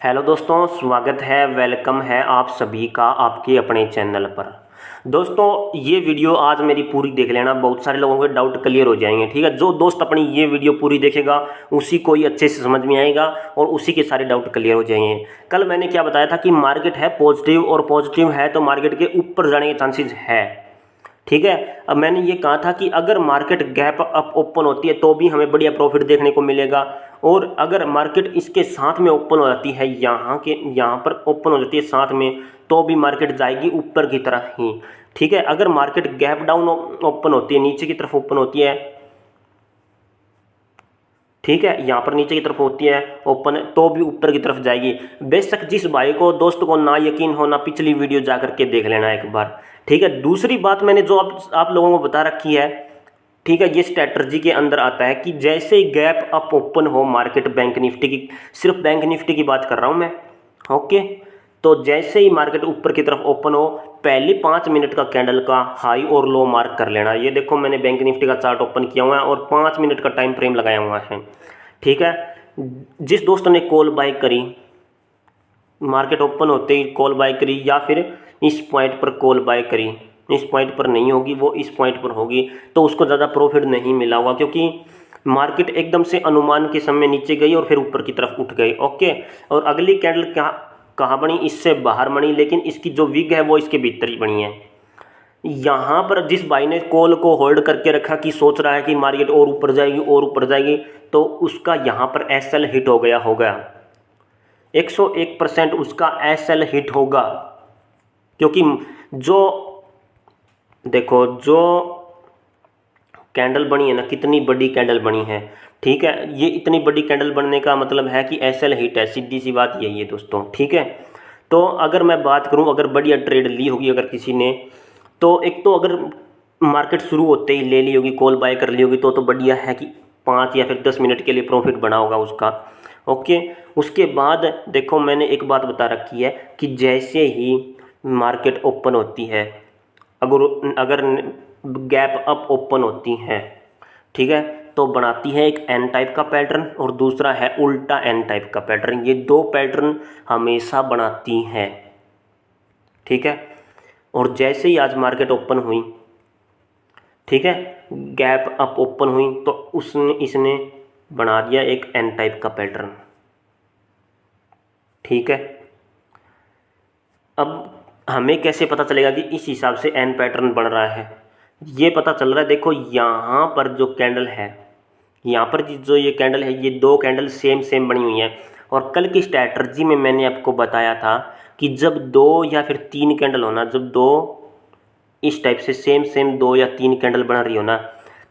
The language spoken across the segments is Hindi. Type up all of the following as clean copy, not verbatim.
हेलो दोस्तों, स्वागत है, वेलकम है आप सभी का आपके अपने चैनल पर। दोस्तों ये वीडियो आज मेरी पूरी देख लेना, बहुत सारे लोगों के डाउट क्लियर हो जाएंगे। ठीक है, जो दोस्त अपनी ये वीडियो पूरी देखेगा उसी को ही अच्छे से समझ में आएगा और उसी के सारे डाउट क्लियर हो जाएंगे। कल मैंने क्या बताया था कि मार्केट है पॉजिटिव और पॉजिटिव है तो मार्केट के ऊपर जाने के चांसेस है। ठीक है, अब मैंने ये कहा था कि अगर मार्केट गैप अप ओपन होती है तो भी हमें बढ़िया प्रॉफिट देखने को मिलेगा, और अगर मार्केट इसके साथ में ओपन हो जाती है, यहाँ पर ओपन हो जाती है साथ में, तो भी मार्केट जाएगी ऊपर की तरफ ही। ठीक है, अगर मार्केट गैप डाउन ओपन होती है, नीचे की तरफ ओपन होती है, ठीक है, यहाँ पर नीचे की तरफ होती है ओपन, तो भी ऊपर की तरफ जाएगी। बेशक जिस भाई को दोस्त को ना यकीन हो ना, पिछली वीडियो जा करके देख लेना एक बार। ठीक है, दूसरी बात मैंने जो आप लोगों को बता रखी है, ठीक है, ये स्ट्रैटेजी के अंदर आता है कि जैसे ही गैप अप ओपन हो मार्केट, बैंक निफ्टी की, सिर्फ बैंक निफ्टी की बात कर रहा हूँ मैं, ओके, तो जैसे ही मार्केट ऊपर की तरफ ओपन हो, पहले 5 मिनट का कैंडल का हाई और लो मार्क कर लेना। ये देखो मैंने बैंक निफ्टी का चार्ट ओपन किया हुआ है और 5 मिनट का टाइम फ्रेम लगाया हुआ है। ठीक है, जिस दोस्त ने कॉल बाय करी, मार्केट ओपन होते ही कॉल बाय करी, या फिर इस पॉइंट पर कॉल बाय करी, इस पॉइंट पर नहीं होगी, वो इस पॉइंट पर होगी, तो उसको ज़्यादा प्रॉफिट नहीं मिला होगा, क्योंकि मार्केट एकदम से अनुमान के समय नीचे गई और फिर ऊपर की तरफ उठ गई। ओके, और अगली कैंडल कहाँ बनी, इससे बाहर बनी, लेकिन इसकी जो विग है वो इसके भीतर ही बनी है। यहाँ पर जिस भाई ने कॉल को होल्ड करके रखा कि सोच रहा है कि मार्केट और ऊपर जाएगी और ऊपर जाएगी, तो उसका यहाँ पर एसएल हिट हो गया होगा, 101% उसका एसएल हिट होगा। क्योंकि जो देखो, जो कैंडल बनी है ना, कितनी बड़ी कैंडल बनी है। ठीक है, ये इतनी बड़ी कैंडल बनने का मतलब है कि एसएल हिट है, सीधी सी बात यही है दोस्तों। ठीक है, तो अगर मैं बात करूं, अगर बढ़िया ट्रेड ली होगी अगर किसी ने, तो एक तो अगर मार्केट शुरू होते ही ले ली होगी, कॉल बाय कर ली होगी, तो बढ़िया है कि 5 या फिर 10 मिनट के लिए प्रॉफिट बना होगा उसका। ओके, उसके बाद देखो मैंने एक बात बता रखी है कि जैसे ही मार्केट ओपन होती है, अगर अगर गैप अप ओपन होती है, ठीक है, तो बनाती है एक एन टाइप का पैटर्न और दूसरा है उल्टा एन टाइप का पैटर्न। ये दो पैटर्न हमेशा बनाती हैं। ठीक है, और जैसे ही आज मार्केट ओपन हुई, ठीक है, गैप अप ओपन हुई, तो उसने इसने बना दिया एक एन टाइप का पैटर्न। ठीक है, अब हमें कैसे पता चलेगा कि इस हिसाब से एन पैटर्न बन रहा है? ये पता चल रहा है, देखो यहाँ पर जो कैंडल है, यहाँ पर जो ये कैंडल है, ये दो कैंडल सेम सेम बनी हुई हैं। और कल की स्ट्रैटेजी में मैंने आपको बताया था कि जब 2 या फिर 3 कैंडल होना, जब दो इस टाइप से सेम सेम 2 या 3 कैंडल बना रही हो ना,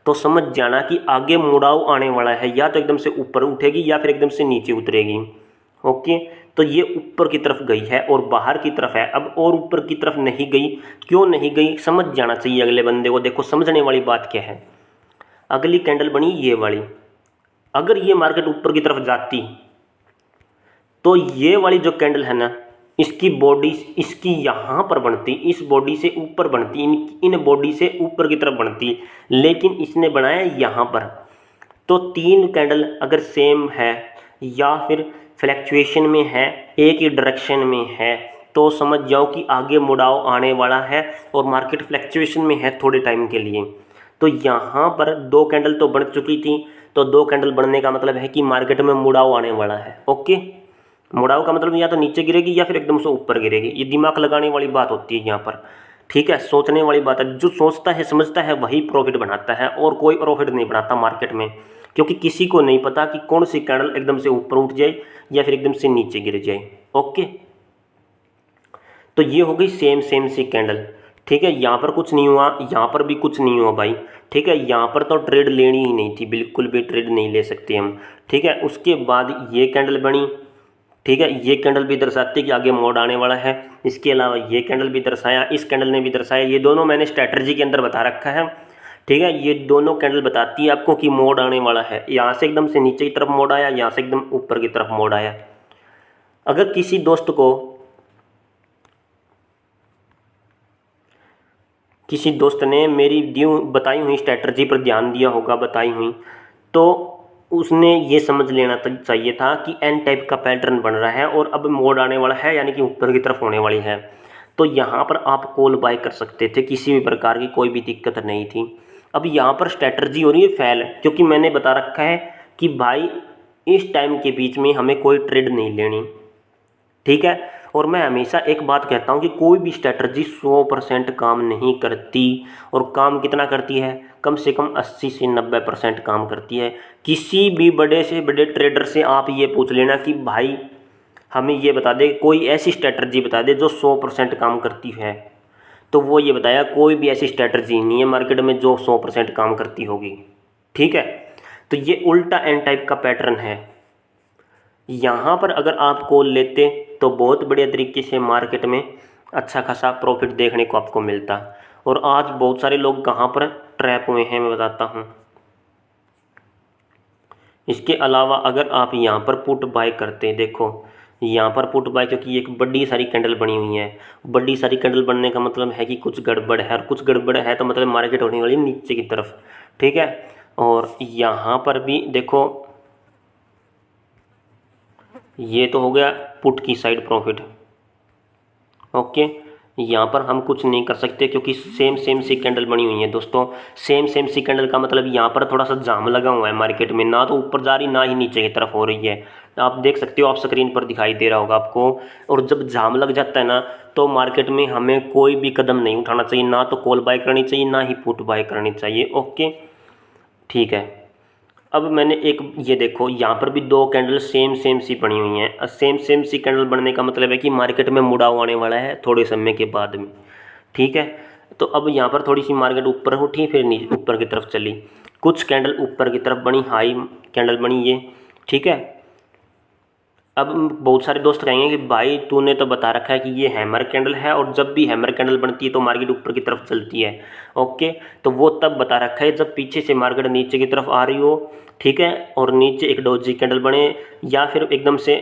तो समझ जाना कि आगे मुड़ाव आने वाला है, या तो एकदम से ऊपर उठेगी या फिर एकदम से नीचे उतरेगी। ओके, तो ये ऊपर की तरफ गई है और बाहर की तरफ है। अब और ऊपर की तरफ नहीं गई, क्यों नहीं गई समझ जाना चाहिए अगले बंदे को। देखो समझने वाली बात क्या है, अगली कैंडल बनी ये वाली, अगर ये मार्केट ऊपर की तरफ जाती तो ये वाली जो कैंडल है ना, इसकी बॉडी इसकी यहाँ पर बनती, इस बॉडी से ऊपर बनती, इन बॉडी से ऊपर की तरफ बनती, लेकिन इसने बनाया यहाँ पर। तो 3 कैंडल अगर सेम है या फिर फ्लैक्चुएशन में है, एक ही डायरेक्शन में है, तो समझ जाओ कि आगे मुड़ाव आने वाला है और मार्केट फ्लैक्चुएशन में है थोड़े टाइम के लिए। तो यहाँ पर 2 कैंडल तो बन चुकी थी, तो 2 कैंडल बनने का मतलब है कि मार्केट में मुड़ाव आने वाला है। ओके, मुड़ाव का मतलब या तो नीचे गिरेगी या फिर एकदम से ऊपर गिरेगी। ये दिमाग लगाने वाली बात होती है यहाँ पर। ठीक है, सोचने वाली बात है। जो सोचता है समझता है वही प्रॉफिट बनाता है, और कोई प्रॉफिट नहीं बनाता मार्केट में, क्योंकि किसी को नहीं पता कि कौन सी कैंडल एकदम से ऊपर उठ जाए या फिर एकदम से नीचे गिर जाए। ओके, तो ये हो गई सेम सेम सी कैंडल। ठीक है, यहाँ पर कुछ नहीं हुआ, यहाँ पर भी कुछ नहीं हुआ भाई। ठीक है, यहाँ पर तो ट्रेड लेनी ही नहीं थी, बिल्कुल भी ट्रेड नहीं ले सकते हम। ठीक है, उसके बाद ये कैंडल बनी। ठीक है, ये कैंडल भी दर्शाती है कि आगे मोड़ आने वाला है। इसके अलावा ये कैंडल भी दर्शाया, इस कैंडल ने भी दर्शाया। ये दोनों मैंने स्ट्रैटेजी के अंदर बता रखा है। ठीक है, ये दोनों कैंडल बताती है आपको कि मोड़ आने वाला है। यहाँ से एकदम से नीचे की तरफ मोड़ आया, यहाँ से एकदम ऊपर की तरफ मोड़ आया। अगर किसी दोस्त ने मेरी बताई हुई स्ट्रैटेजी पर ध्यान दिया होगा, बताई हुई, तो उसने ये समझ लेना चाहिए था कि एन टाइप का पैटर्न बन रहा है और अब मोड़ आने वाला है, यानी कि ऊपर की तरफ होने वाली है। तो यहाँ पर आप कॉल बाय कर सकते थे, किसी भी प्रकार की कोई भी दिक्कत नहीं थी। अब यहाँ पर स्ट्रैटेजी हो रही है फेल, क्योंकि मैंने बता रखा है कि भाई इस टाइम के बीच में हमें कोई ट्रेड नहीं लेनी, ठीक है। और मैं हमेशा एक बात कहता हूँ कि कोई भी स्ट्रैटेजी 100% काम नहीं करती, और काम कितना करती है, कम से कम 80 से 90% काम करती है। किसी भी बड़े से बड़े ट्रेडर से आप ये पूछ लेना कि भाई हमें ये बता दे, कोई ऐसी स्ट्रैटेजी बता दे जो 100% काम करती है, तो वो ये बताया कोई भी ऐसी स्ट्रैटेजी नहीं है मार्केट में जो 100% काम करती होगी, ठीक है। तो ये उल्टा एन टाइप का पैटर्न है। यहाँ पर अगर आप कॉल लेते तो बहुत बढ़िया तरीके से मार्केट में अच्छा खासा प्रॉफिट देखने को आपको मिलता। और आज बहुत सारे लोग कहाँ पर ट्रैप हुए हैं मैं बताता हूँ। इसके अलावा अगर आप यहाँ पर पुट बाय करते हैं, देखो यहाँ पर पुट बाय, क्योंकि एक बड़ी सारी कैंडल बनी हुई है। बड़ी सारी कैंडल बनने का मतलब है कि कुछ गड़बड़ है, और कुछ गड़बड़ है तो मतलब मार्केट होने वाली नीचे की तरफ, ठीक है। और यहाँ पर भी देखो, ये तो हो गया पुट की साइड प्रॉफिट, ओके। यहाँ पर हम कुछ नहीं कर सकते क्योंकि सेम सी कैंडल बनी हुई है दोस्तों। सेम सी कैंडल का मतलब यहाँ पर थोड़ा सा जाम लगा हुआ है मार्केट में, ना तो ऊपर जा रही ना ही नीचे की तरफ हो रही है। आप देख सकते हो, आप स्क्रीन पर दिखाई दे रहा होगा आपको। और जब जाम लग जाता है ना, तो मार्केट में हमें कोई भी कदम नहीं उठाना चाहिए, ना तो कॉल बाय करनी चाहिए ना ही पुट बाय करनी चाहिए, ओके, ठीक है। अब मैंने एक ये देखो, यहाँ पर भी दो कैंडल सेम सी बनी हुई हैं। सेम सी कैंडल बनने का मतलब है कि मार्केट में मुड़ाव आने वाला है थोड़े समय के बाद में, ठीक है। तो अब यहाँ पर थोड़ी सी मार्केट ऊपर उठी, फिर नीचे ऊपर की तरफ चली। कुछ कैंडल ऊपर की तरफ बनी, हाई कैंडल बनी ये, ठीक है। अब बहुत सारे दोस्त कहेंगे कि भाई तूने तो बता रखा है कि ये हैमर कैंडल है, और जब भी हैमर कैंडल बनती है तो मार्केट ऊपर की तरफ चलती है, ओके। तो वो तब बता रखा है जब पीछे से मार्केट नीचे की तरफ आ रही हो, ठीक है, और नीचे एक डोजी कैंडल बने, या फिर एकदम से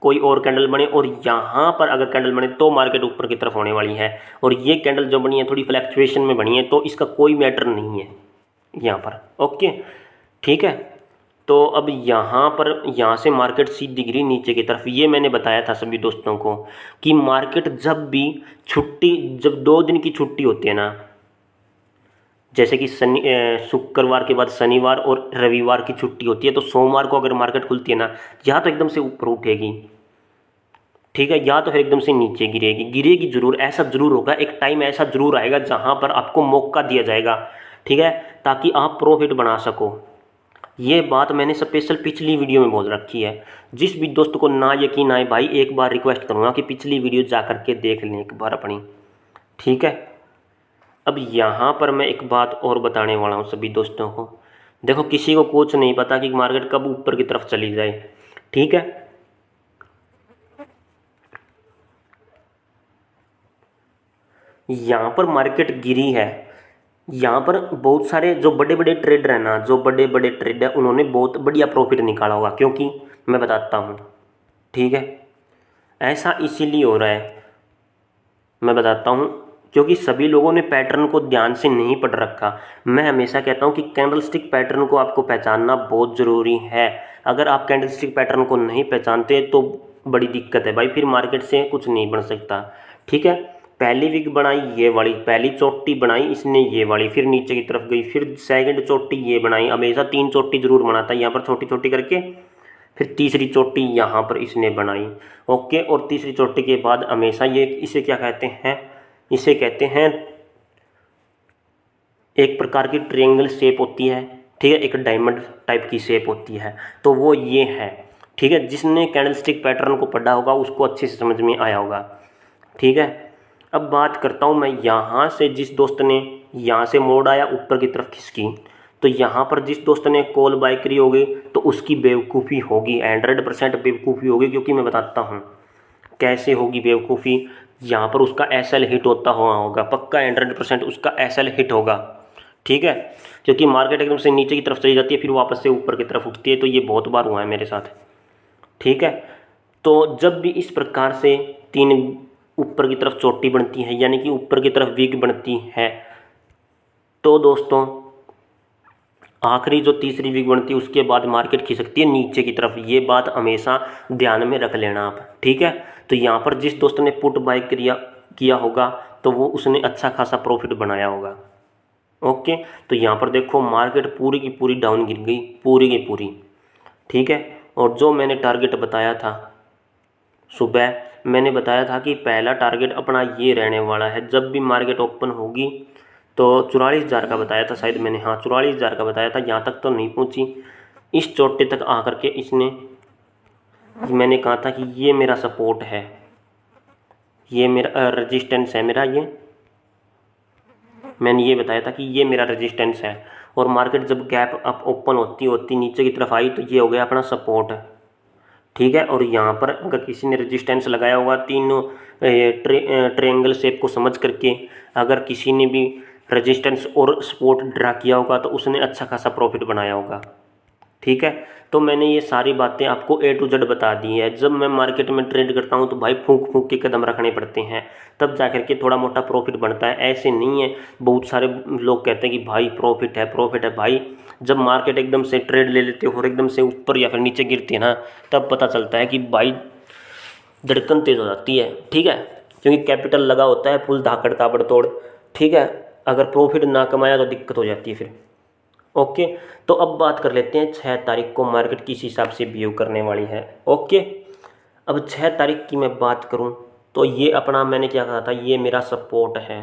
कोई और कैंडल बने, और यहाँ पर अगर कैंडल बने तो मार्केट ऊपर की तरफ होने वाली है। और ये कैंडल जो बनी है थोड़ी फ्लैक्चुएशन में बनी है, तो इसका कोई मैटर नहीं है यहाँ पर, ओके, ठीक है। तो अब यहाँ पर, यहाँ से मार्केट सीधी गिरी नीचे की तरफ। ये मैंने बताया था सभी दोस्तों को कि मार्केट जब भी छुट्टी, जब 2 दिन की छुट्टी होती है ना, जैसे कि शुक्रवार के बाद शनिवार और रविवार की छुट्टी होती है, तो सोमवार को अगर मार्केट खुलती है ना, या तो एकदम से ऊपर उठेगी, ठीक है, या तो फिर एकदम से नीचे गिरेगी। गिरेगी जरूर, ऐसा जरूर होगा, एक टाइम ऐसा जरूर आएगा जहाँ पर आपको मौका दिया जाएगा, ठीक है, ताकि आप प्रॉफिट बना सको। ये बात मैंने स्पेशल पिछली वीडियो में बोल रखी है। जिस भी दोस्त को ना यकीन आए भाई, एक बार रिक्वेस्ट करूँगा कि पिछली वीडियो जा कर के देख लें एक बार अपनी, ठीक है। अब यहाँ पर मैं एक बात और बताने वाला हूँ सभी दोस्तों को। देखो, किसी को कुछ नहीं पता कि मार्केट कब ऊपर की तरफ चली जाए, ठीक है। यहाँ पर मार्केट गिरी है, यहाँ पर बहुत सारे जो बड़े बड़े ट्रेडर हैं ना, जो बड़े बड़े ट्रेडर, उन्होंने बहुत बढ़िया प्रॉफिट निकाला होगा, क्योंकि मैं बताता हूँ, ठीक है। ऐसा इसीलिए हो रहा है, मैं बताता हूँ, क्योंकि सभी लोगों ने पैटर्न को ध्यान से नहीं पढ़ रखा। मैं हमेशा कहता हूँ कि कैंडलस्टिक पैटर्न को आपको पहचानना बहुत ज़रूरी है। अगर आप कैंडलस्टिक पैटर्न को नहीं पहचानते तो बड़ी दिक्कत है भाई, फिर मार्केट से कुछ नहीं बन सकता, ठीक है। पहली विग बनाई ये वाली, पहली चोटी बनाई इसने ये वाली, फिर नीचे की तरफ गई, फिर सेकंड चोटी ये बनाई। हमेशा 3 चोटी जरूर बनाता है यहाँ पर, छोटी छोटी करके। फिर तीसरी चोटी यहाँ पर इसने बनाई, ओके। और तीसरी चोटी के बाद हमेशा ये, इसे क्या कहते हैं, इसे कहते हैं, एक प्रकार की ट्रायंगल शेप होती है, ठीक है, एक डायमंड टाइप की शेप होती है, तो वो ये है, ठीक है। जिसने कैंडलस्टिक पैटर्न को पढ़ा होगा उसको अच्छे से समझ में आया होगा, ठीक है। अब बात करता हूँ मैं यहाँ से, जिस दोस्त ने यहाँ से मोड़ आया ऊपर की तरफ खिसकी, तो यहाँ पर जिस दोस्त ने कॉल बाय करी होगी तो उसकी बेवकूफ़ी होगी, 100% बेवकूफ़ी होगी। क्योंकि मैं बताता हूँ कैसे होगी बेवकूफ़ी। यहाँ पर उसका एसएल हिट होता हुआ होगा, पक्का 100% उसका एसएल हिट होगा, ठीक है। क्योंकि मार्केट एकदम से नीचे की तरफ चली जाती है, फिर वापस से ऊपर की तरफ उठती है, तो ये बहुत बार हुआ है मेरे साथ, ठीक है। तो जब भी इस प्रकार से 3 ऊपर की तरफ चोटी बनती है, यानी कि ऊपर की तरफ विग बनती है, तो दोस्तों आखिरी जो तीसरी वीक बनती है उसके बाद मार्केट खिसकती है नीचे की तरफ। ये बात हमेशा ध्यान में रख लेना आप, ठीक है। तो यहाँ पर जिस दोस्त ने पुट बाय किया होगा तो वो उसने अच्छा खासा प्रॉफिट बनाया होगा। ओके, तो यहाँ पर देखो मार्केट पूरी की पूरी डाउन गिर गई, पूरी की पूरी, ठीक है। और जो मैंने टारगेट बताया था सुबह, मैंने बताया था कि पहला टारगेट अपना ये रहने वाला है जब भी मार्केट ओपन होगी। तो 44,000 का बताया था शायद मैंने, हाँ 44,000 का बताया था। यहाँ तक तो नहीं पहुँची, इस चोटे तक आकर के इसने, मैंने कहा था कि ये मेरा सपोर्ट है, ये मेरा रेजिस्टेंस है मेरा, ये मैंने ये बताया था कि ये मेरा रेजिस्टेंस है। और मार्केट जब गैप अप ओपन होती होती नीचे की तरफ आई तो ये हो गया अपना सपोर्ट, ठीक है। और यहाँ पर अगर किसी ने रेजिस्टेंस लगाया होगा तीनों ट्रायंगल शेप को समझ करके, अगर किसी ने भी रेजिस्टेंस और सपोर्ट ड्रा किया होगा तो उसने अच्छा खासा प्रॉफिट बनाया होगा, ठीक है। तो मैंने ये सारी बातें आपको A to Z बता दी है। जब मैं मार्केट में ट्रेड करता हूँ तो भाई फूंक फूंक के कदम रखने पड़ते हैं, तब जा कर के थोड़ा मोटा प्रॉफिट बनता है। ऐसे नहीं है, बहुत सारे लोग कहते हैं कि भाई प्रॉफिट है प्रॉफिट है। भाई जब मार्केट एकदम से ट्रेड ले लेते हो और एकदम से ऊपर या फिर नीचे गिरती है ना, तब पता चलता है कि भाई धड़कन तेज़ हो जाती है, ठीक है। क्योंकि कैपिटल लगा होता है फुल धाकड़ ताबड़तोड़, ठीक है। अगर प्रॉफिट ना कमाया तो दिक्कत हो जाती है फिर। ओके, तो अब बात कर लेते हैं 6 तारीख को मार्केट किस हिसाब से बिहेव करने वाली है। ओके, अब 6 तारीख की मैं बात करूं तो ये अपना मैंने क्या कहा था, ये मेरा सपोर्ट है,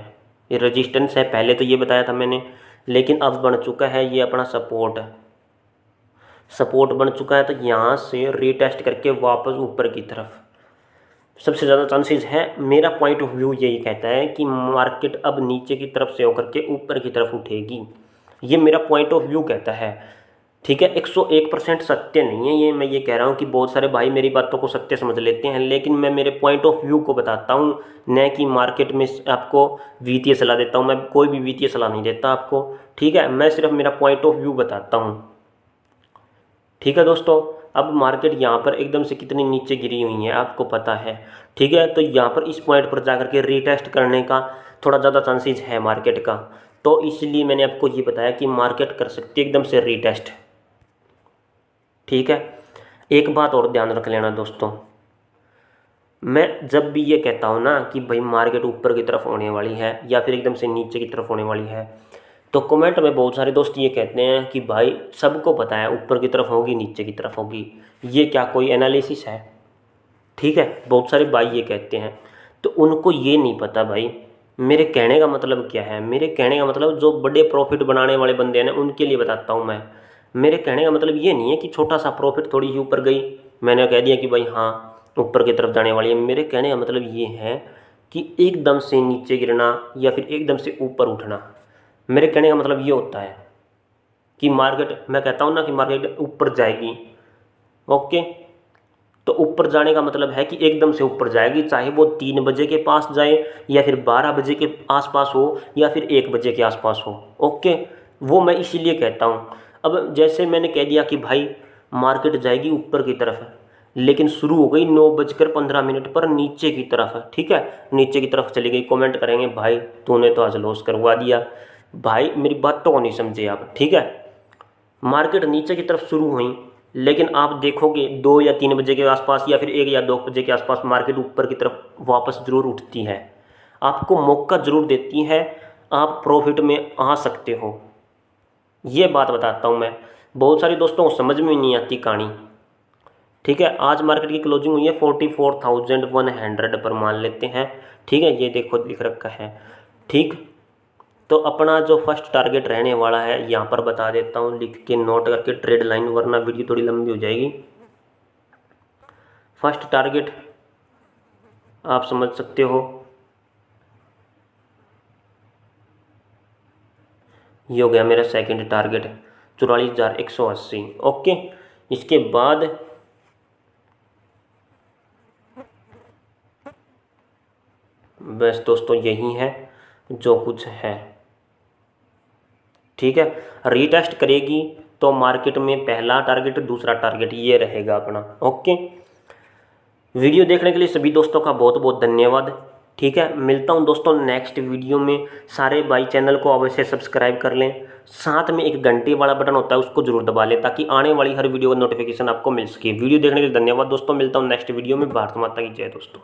ये रेजिस्टेंस है, पहले तो ये बताया था मैंने, लेकिन अब बन चुका है ये अपना सपोर्ट है। सपोर्ट बन चुका है तो यहाँ से रीटेस्ट करके वापस ऊपर की तरफ सबसे ज़्यादा चांसेस है। मेरा पॉइंट ऑफ व्यू यही कहता है कि मार्केट अब नीचे की तरफ से होकर के ऊपर की तरफ उठेगी, ये मेरा पॉइंट ऑफ व्यू कहता है, ठीक है। 101% सत्य नहीं है ये, मैं ये कह रहा हूँ कि बहुत सारे भाई मेरी बातों को सत्य समझ लेते हैं, लेकिन मैं मेरे पॉइंट ऑफ व्यू को बताता हूँ, न कि मार्केट में आपको वित्तीय सलाह देता हूँ। मैं कोई भी वित्तीय सलाह नहीं देता आपको, ठीक है। मैं सिर्फ मेरा पॉइंट ऑफ व्यू बताता हूँ, ठीक है दोस्तों। अब मार्केट यहाँ पर एकदम से कितनी नीचे गिरी हुई है आपको पता है, ठीक है। तो यहाँ पर इस पॉइंट पर जाकर के रीटेस्ट करने का थोड़ा ज़्यादा चांसेस है मार्केट का, तो इसलिए मैंने आपको ये बताया कि मार्केट कर सकती है एकदम से रीटेस्ट, ठीक है। एक बात और ध्यान रख लेना दोस्तों, मैं जब भी ये कहता हूँ ना कि भाई मार्केट ऊपर की तरफ होने वाली है या फिर एकदम से नीचे की तरफ होने वाली है, तो कमेंट में बहुत सारे दोस्त ये कहते हैं कि भाई सबको पता है ऊपर की तरफ होगी नीचे की तरफ होगी, ये क्या कोई एनालिसिस है, ठीक है। बहुत सारे भाई ये कहते हैं, तो उनको ये नहीं पता भाई मेरे कहने का मतलब क्या है। मेरे कहने का मतलब जो बड़े प्रॉफिट बनाने वाले बंदे हैं ना उनके लिए बताता हूँ मैं। मेरे कहने का मतलब ये नहीं है कि छोटा सा प्रॉफिट थोड़ी सी ऊपर गई मैंने कह दिया कि भाई हाँ ऊपर की तरफ जाने वाली है। मेरे कहने का मतलब ये है कि एकदम से नीचे गिरना या फिर एकदम से ऊपर उठना, मेरे कहने का मतलब ये होता है कि मार्केट, मैं कहता हूँ ना कि मार्केट ऊपर जाएगी, ओके। तो ऊपर जाने का मतलब है कि एकदम से ऊपर जाएगी, चाहे वो 3 बजे के पास जाए या फिर 12 बजे के आसपास हो या फिर 1 बजे के आसपास हो, ओके। वो मैं इसीलिए कहता हूँ। अब जैसे मैंने कह दिया कि भाई मार्केट जाएगी ऊपर की तरफ, लेकिन शुरू हो गई 9:15 पर नीचे की तरफ, ठीक है, नीचे की तरफ चली गई। कमेंट करेंगे भाई तूने तो आज लॉस करवा दिया। भाई मेरी बात तो नहीं समझे आप, ठीक है। मार्केट नीचे की तरफ शुरू हुई, लेकिन आप देखोगे 2 या 3 बजे के आसपास या फिर 1 या 2 बजे के आसपास मार्केट ऊपर की तरफ वापस ज़रूर उठती है, आपको मौका ज़रूर देती है, आप प्रॉफिट में आ सकते हो। ये बात बताता हूँ मैं, बहुत सारे दोस्तों को समझ में नहीं आती कहानी, ठीक है। आज मार्केट की क्लोजिंग हुई है 44,100 पर मान लेते हैं, ठीक है। ये देखो लिख रखा है, ठीक। तो अपना जो फर्स्ट टारगेट रहने वाला है यहाँ पर बता देता हूँ लिख के नोट करके ट्रेड लाइन, वरना वीडियो थोड़ी लंबी हो जाएगी। फर्स्ट टारगेट आप समझ सकते हो, ये हो गया मेरा सेकंड टारगेट 44,180, ओके। इसके बाद बस दोस्तों यही है जो कुछ है, ठीक है। रीटेस्ट करेगी तो मार्केट में पहला टारगेट दूसरा टारगेट ये रहेगा अपना, ओके। वीडियो देखने के लिए सभी दोस्तों का बहुत बहुत धन्यवाद। ठीक है, मिलता हूँ दोस्तों नेक्स्ट वीडियो में। सारे भाई चैनल को अवश्य सब्सक्राइब कर लें, साथ में एक घंटे वाला बटन होता है उसको जरूर दबा लें ताकि आने वाली हर वीडियो का नोटिफिकेशन आपको मिल सके। वीडियो देखने के लिए धन्यवाद दोस्तों, मिलता हूँ नेक्स्ट वीडियो में। भारत माता की जय दोस्तों।